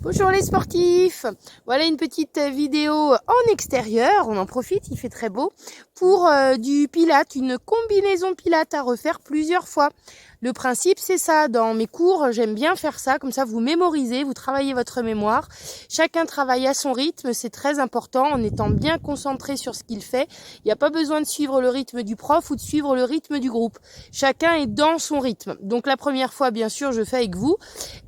Bonjour les sportifs, voilà une petite vidéo en extérieur, on en profite, il fait très beau, pour du pilate, une combinaison pilate à refaire plusieurs fois. Le principe c'est ça, dans mes cours j'aime bien faire ça, comme ça vous mémorisez, vous travaillez votre mémoire, chacun travaille à son rythme, c'est très important en étant bien concentré sur ce qu'il fait. Il n'y a pas besoin de suivre le rythme du prof ou de suivre le rythme du groupe, chacun est dans son rythme. Donc la première fois bien sûr je fais avec vous.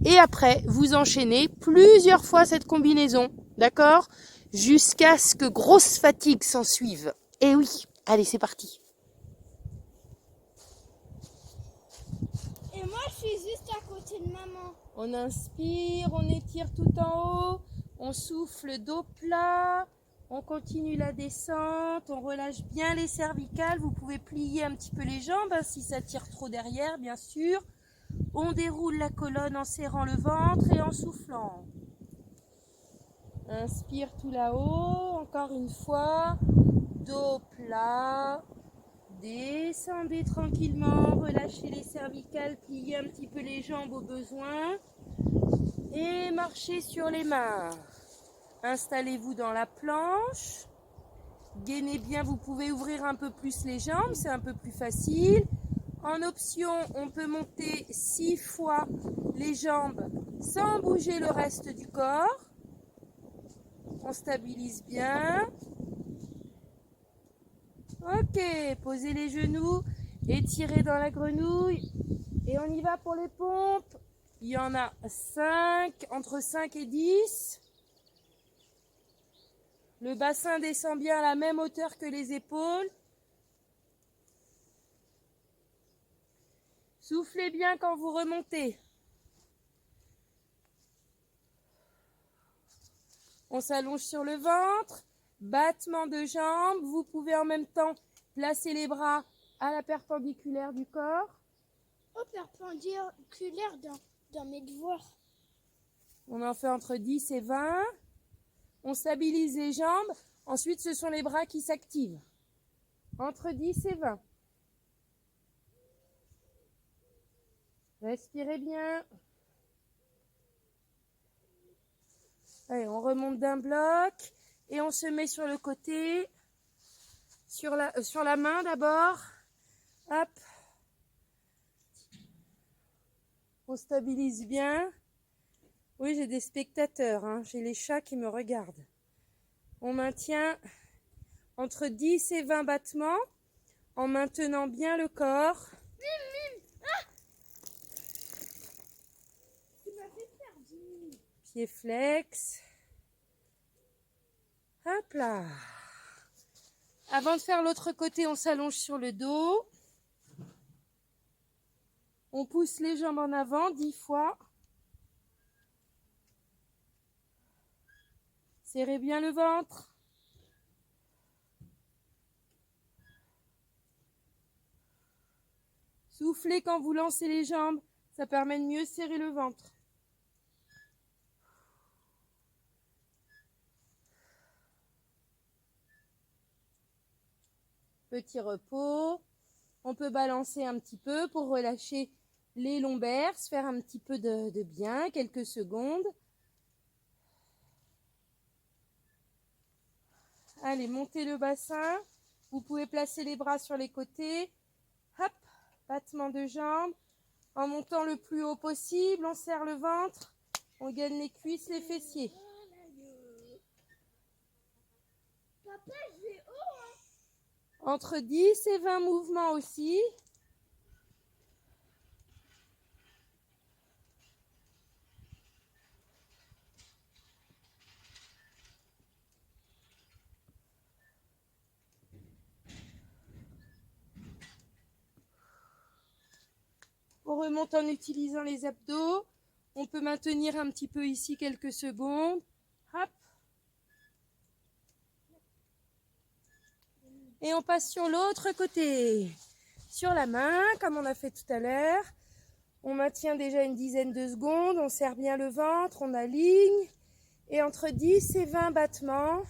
Et après, vous enchaînez plusieurs fois cette combinaison, d'accord? Jusqu'à ce que grosse fatigue s'en suive. Et oui, allez, c'est parti. Et moi, je suis juste à côté de maman. On inspire, on étire tout en haut, on souffle dos plat, on continue la descente, on relâche bien les cervicales. Vous pouvez plier un petit peu les jambes si ça tire trop derrière, bien sûr. On déroule la colonne en serrant le ventre et en soufflant. Inspire tout là-haut, encore une fois, dos plat, descendez tranquillement, relâchez les cervicales, pliez un petit peu les jambes au besoin et marchez sur les mains. Installez-vous dans la planche, gainez bien, vous pouvez ouvrir un peu plus les jambes, c'est un peu plus facile. En option, on peut monter 6 fois les jambes sans bouger le reste du corps. On stabilise bien. Ok, posez les genoux, étirez dans la grenouille. Et on y va pour les pompes. Il y en a 5, entre 5 et 10. Le bassin descend bien à la même hauteur que les épaules. Soufflez bien quand vous remontez. On s'allonge sur le ventre, battement de jambes. Vous pouvez en même temps placer les bras à la perpendiculaire du corps. Au perpendiculaire dans mes devoirs. On en fait entre 10 et 20. On stabilise les jambes. Ensuite, ce sont les bras qui s'activent. Entre 10 et 20. Respirez bien. Allez, on remonte d'un bloc et on se met sur le côté, sur la main d'abord. Hop. On stabilise bien. Oui, j'ai des spectateurs, hein. J'ai les chats qui me regardent. On maintient entre 10 et 20 battements en maintenant bien le corps. Tu m'as fait perdre. Pied flex. Hop là. Avant de faire l'autre côté, on s'allonge sur le dos. On pousse les jambes en avant 10 fois. Serrez bien le ventre. Soufflez quand vous lancez les jambes. Ça permet de mieux serrer le ventre. Petit repos. On peut balancer un petit peu pour relâcher les lombaires, se faire un petit peu de bien, quelques secondes. Allez, montez le bassin. Vous pouvez placer les bras sur les côtés. Hop, battement de jambes. En montant le plus haut possible, on serre le ventre. On gaine les cuisses, les fessiers. Papa, je vais haut, Entre 10 et 20 mouvements aussi. On remonte en utilisant les abdos. On peut maintenir un petit peu ici quelques secondes. Hop. Et on passe sur l'autre côté. Sur la main, comme on a fait tout à l'heure. On maintient déjà une dizaine de secondes. On serre bien le ventre, on aligne. Et entre 10 et 20 battements,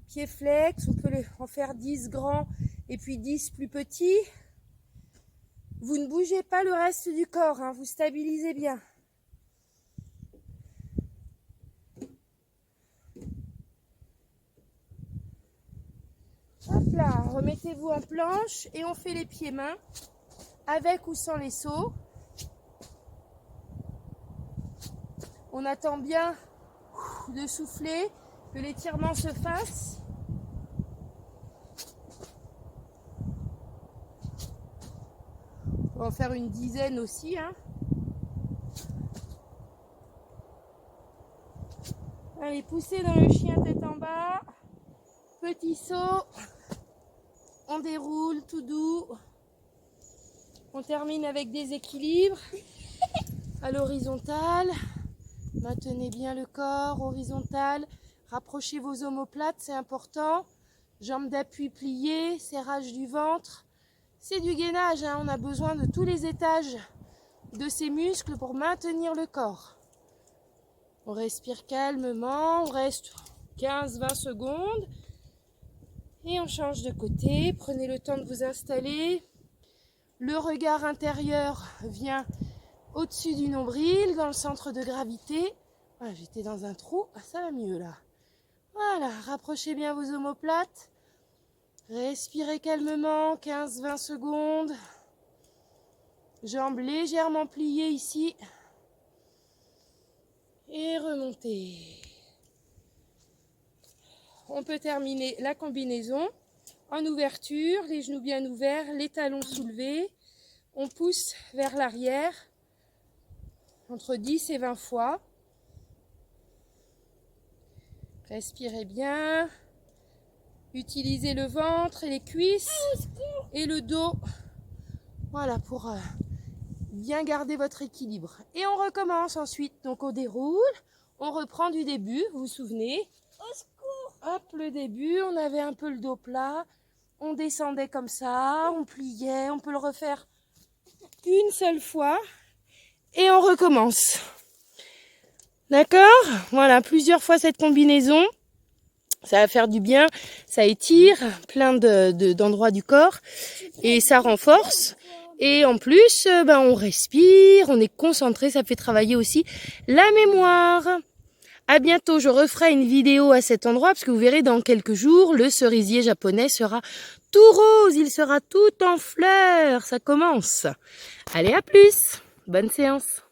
pied flex, on peut en faire 10 grands et puis 10 plus petits. Vous ne bougez pas le reste du corps, hein, vous stabilisez bien. là, remettez-vous en planche et on fait les pieds mains, avec ou sans les sauts. On attend bien de souffler, que l'étirement se fasse. On va en faire une dizaine aussi, hein. Allez, poussez dans le chien tête en bas. Petit saut. On déroule tout doux. On termine avec des équilibres à l'horizontale. Maintenez bien le corps horizontal. Rapprochez vos omoplates, c'est important. Jambes d'appui pliées, serrage du ventre. C'est du gainage, hein. On a besoin de tous les étages de ces muscles pour maintenir le corps. On respire calmement, on reste 15-20 secondes. Et on change de côté. Prenez le temps de vous installer. Le regard intérieur vient au-dessus du nombril, dans le centre de gravité. Voilà, j'étais dans un trou. Ah, ça va mieux là. Voilà, rapprochez bien vos omoplates. Respirez calmement, 15-20 secondes. Jambes légèrement pliées ici. Et remontez. On peut terminer la combinaison en ouverture, les genoux bien ouverts, les talons soulevés. On pousse vers l'arrière entre 10 et 20 fois. Respirez bien. Utilisez le ventre et les cuisses et le dos. Voilà, pour bien garder votre équilibre. Et on recommence ensuite. Donc on déroule, on reprend du début, vous vous souvenez? Au secours! Hop, le début, on avait un peu le dos plat. On descendait comme ça, on pliait, on peut le refaire une seule fois. Et on recommence. D'accord? Voilà, plusieurs fois cette combinaison. Ça va faire du bien, ça étire plein d'endroits du corps et ça renforce. Et en plus, on respire, on est concentré, ça fait travailler aussi la mémoire. À bientôt, je referai une vidéo à cet endroit parce que vous verrez dans quelques jours, le cerisier japonais sera tout rose, il sera tout en fleurs, ça commence. Allez, à plus, bonne séance.